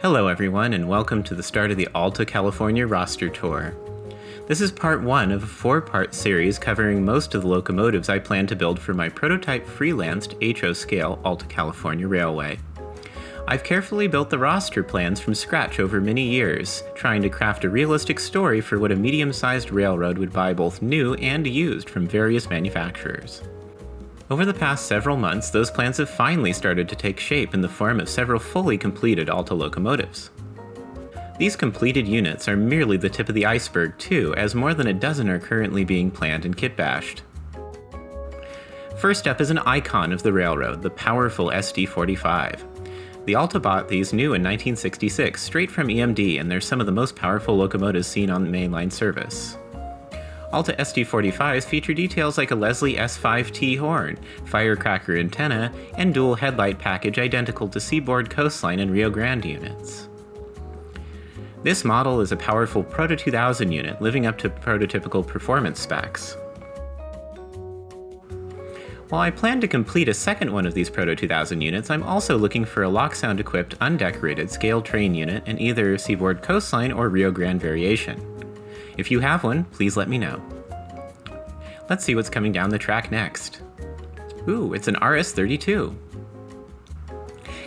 Hello everyone, and welcome to the start of the Alta California roster tour. This is part 1 of a 4-part series covering most of the locomotives I plan to build for my prototype freelanced HO scale Alta California Railway. I've carefully built the roster plans from scratch over many years, trying to craft a realistic story for what a medium-sized railroad would buy both new and used from various manufacturers. Over the past several months, those plans have finally started to take shape in the form of several fully completed Alta locomotives. These completed units are merely the tip of the iceberg too, as more than a dozen are currently being planned and kitbashed. First up is an icon of the railroad, the powerful SD45. The Alta bought these new in 1966, straight from EMD, and they're some of the most powerful locomotives seen on mainline service. Alta SD45s feature details like a Leslie S5T horn, firecracker antenna, and dual headlight package identical to Seaboard Coastline and Rio Grande units. This model is a powerful Proto 2000 unit, living up to prototypical performance specs. While I plan to complete a second one of these Proto 2000 units, I'm also looking for a lock-sound equipped undecorated scale train unit in either Seaboard Coastline or Rio Grande variation. If you have one, please let me know. Let's see what's coming down the track next. Ooh, it's an RS32.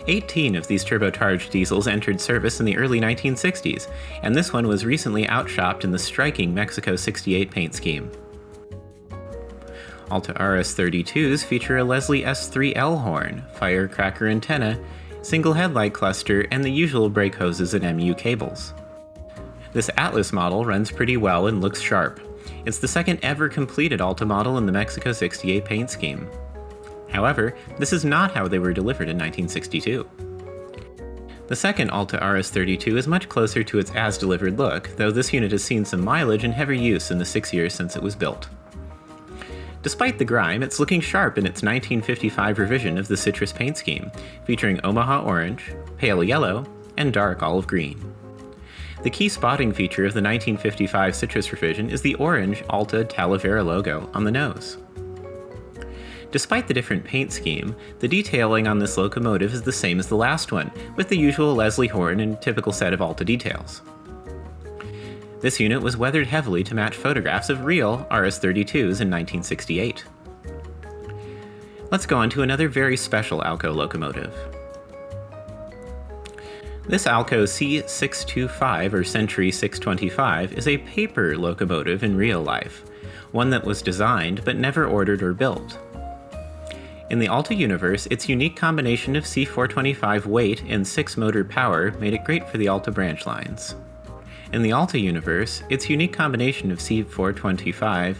18 of these turbocharged diesels entered service in the early 1960s, and this one was recently outshopped in the striking Mexico 68 paint scheme. Alta RS32s feature a Leslie S3L horn, firecracker antenna, single headlight cluster, and the usual brake hoses and MU cables. This Atlas model runs pretty well and looks sharp. It's the second ever completed Alta model in the Mexico 68 paint scheme. However, this is not how they were delivered in 1962. The second Alta RS32 is much closer to its as-delivered look, though this unit has seen some mileage and heavy use in the 6 years since it was built. Despite the grime, it's looking sharp in its 1955 revision of the citrus paint scheme, featuring Omaha orange, pale yellow, and dark olive green. The key spotting feature of the 1955 citrus revision is the orange Alta Talavera logo on the nose. Despite the different paint scheme, the detailing on this locomotive is the same as the last one, with the usual Leslie horn and typical set of Alta details. This unit was weathered heavily to match photographs of real RS32s in 1968. Let's go on to another very special Alco locomotive. This Alco C625 or Century 625 is a paper locomotive in real life, one that was designed but never ordered or built. In the Alta universe, its unique combination of C425 weight and 6-motor power made it great for the Alta branch lines. In the Alta universe, its unique combination of C425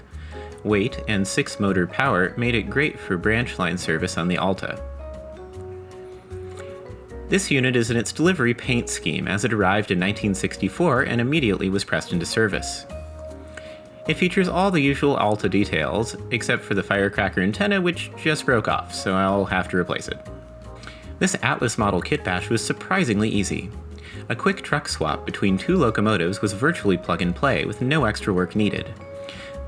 weight and 6-motor power made it great for branch line service on the Alta. This unit is in its delivery paint scheme as it arrived in 1964 and immediately was pressed into service. It features all the usual Alta details, except for the firecracker antenna, which just broke off, so I'll have to replace it. This Atlas model kitbash was surprisingly easy. A quick truck swap between 2 locomotives was virtually plug-and-play with no extra work needed.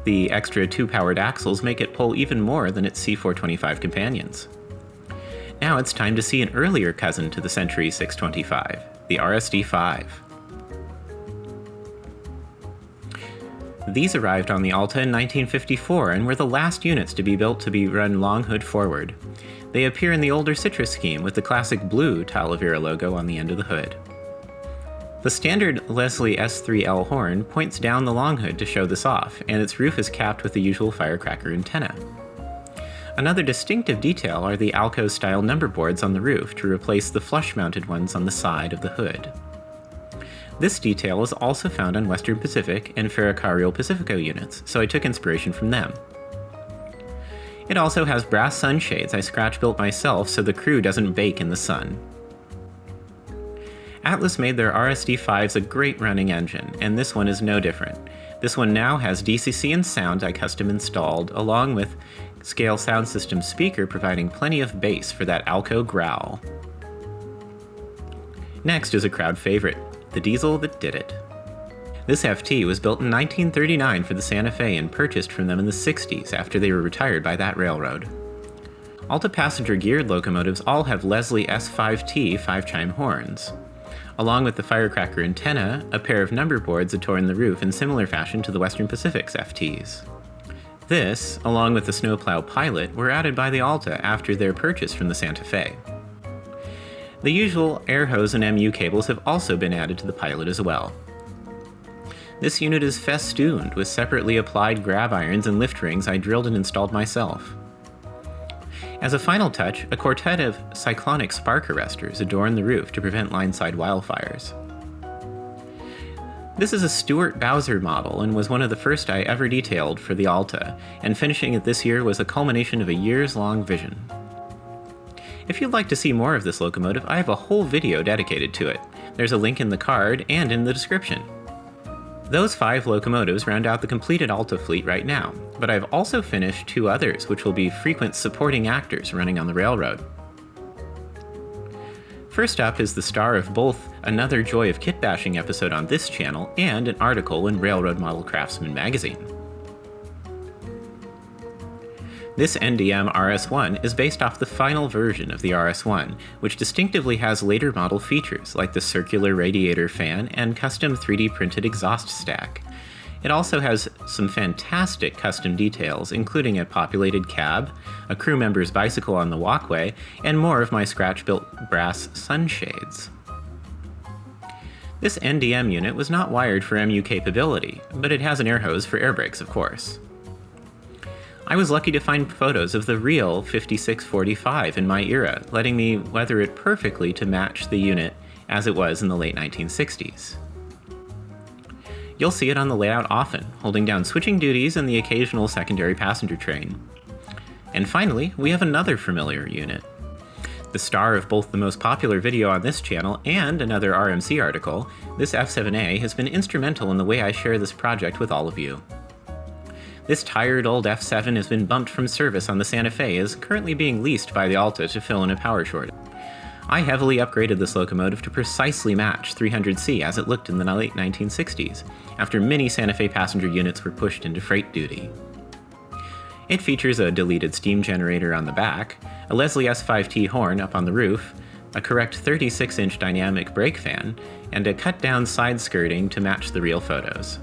The extra 2 powered axles make it pull even more than its C425 companions. Now it's time to see an earlier cousin to the Century 625, the RSD-5. These arrived on the Alta in 1954 and were the last units to be built to be run long hood forward. They appear in the older citrus scheme with the classic blue Talavera logo on the end of the hood. The standard Leslie S3L horn points down the long hood to show this off, and its roof is capped with the usual firecracker antenna. Another distinctive detail are the Alco-style number boards on the roof to replace the flush-mounted ones on the side of the hood. This detail is also found on Western Pacific and Ferrocarril Pacifico units, so I took inspiration from them. It also has brass sunshades I scratch-built myself so the crew doesn't bake in the sun. Atlas made their RSD-5s a great running engine, and this one is no different. This one now has DCC and sound I custom installed, along with scale sound system speaker providing plenty of bass for that Alco growl. Next is a crowd favorite, the diesel that did it. This FT was built in 1939 for the Santa Fe and purchased from them in the 60s after they were retired by that railroad. Alta passenger geared locomotives all have Leslie S5T 5-chime horns. Along with the firecracker antenna, a pair of number boards adorn the roof in similar fashion to the Western Pacific's FTs. This, along with the snowplow pilot, were added by the Alta after their purchase from the Santa Fe. The usual air hose and MU cables have also been added to the pilot as well. This unit is festooned with separately applied grab irons and lift rings I drilled and installed myself. As a final touch, a quartet of cyclonic spark arresters adorn the roof to prevent line-side wildfires. This is a Stuart Bowser model and was one of the first I ever detailed for the Alta, and finishing it this year was a culmination of a years-long vision. If you'd like to see more of this locomotive, I have a whole video dedicated to it. There's a link in the card and in the description. Those 5 locomotives round out the completed Alta fleet right now, but I've also finished 2 others which will be frequent supporting actors running on the railroad. First up is the star of both another Joy of Kitbashing episode on this channel and an article in Railroad Model Craftsman magazine. This NDM RS1 is based off the final version of the RS1, which distinctively has later model features like the circular radiator fan and custom 3D printed exhaust stack. It also has some fantastic custom details, including a populated cab, a crew member's bicycle on the walkway, and more of my scratch-built brass sunshades. This NDM unit was not wired for MU capability, but it has an air hose for air brakes, of course. I was lucky to find photos of the real 5645 in my era, letting me weather it perfectly to match the unit as it was in the late 1960s. You'll see it on the layout often, holding down switching duties and the occasional secondary passenger train. And finally, we have another familiar unit. The star of both the most popular video on this channel and another RMC article, this F7A has been instrumental in the way I share this project with all of you. This tired old F7 has been bumped from service on the Santa Fe and is currently being leased by the Alta to fill in a power shortage. I heavily upgraded this locomotive to precisely match 300C as it looked in the late 1960s, after many Santa Fe passenger units were pushed into freight duty. It features a deleted steam generator on the back, a Leslie S5T horn up on the roof, a correct 36-inch dynamic brake fan, and a cut-down side skirting to match the real photos.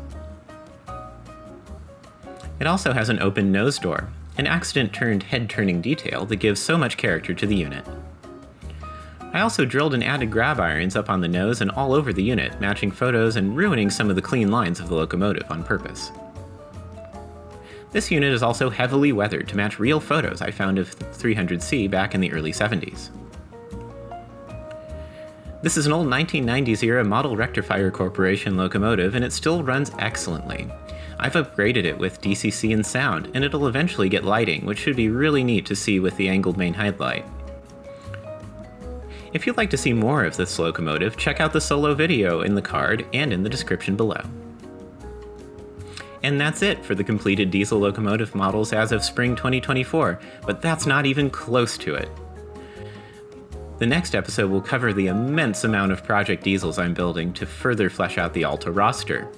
It also has an open nose door, an accident-turned head-turning detail that gives so much character to the unit. I also drilled and added grab irons up on the nose and all over the unit, matching photos and ruining some of the clean lines of the locomotive on purpose. This unit is also heavily weathered to match real photos I found of 300C back in the early 70s. This is an old 1990s era Model Rectifier Corporation locomotive and it still runs excellently. I've upgraded it with DCC and sound, and it'll eventually get lighting, which should be really neat to see with the angled main headlight. If you'd like to see more of this locomotive, check out the solo video in the card and in the description below. And that's it for the completed diesel locomotive models as of spring 2024, but that's not even close to it. The next episode will cover the immense amount of project diesels I'm building to further flesh out the Alta roster.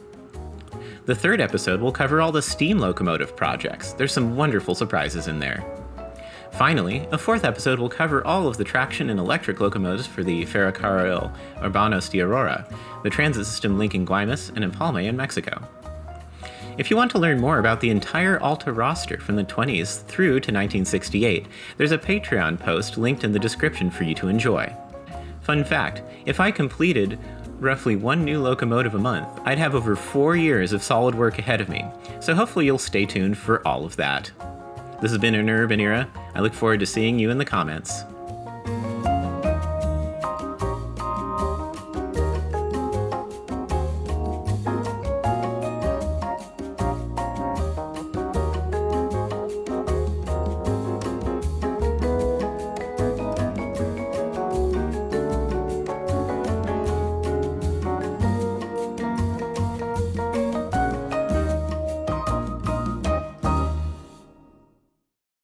The third episode will cover all the steam locomotive projects. There's some wonderful surprises in there. Finally, a fourth episode will cover all of the traction and electric locomotives for the Ferrocarril Urbanos de Aurora, the transit system linking Guaymas and Empalme in Mexico. If you want to learn more about the entire Alta roster from the 20s through to 1968, there's a Patreon post linked in the description for you to enjoy. Fun fact, if I completed roughly 1 new locomotive a month, I'd have over 4 years of solid work ahead of me, so hopefully you'll stay tuned for all of that. This has been an Urban Era. I look forward to seeing you in the comments.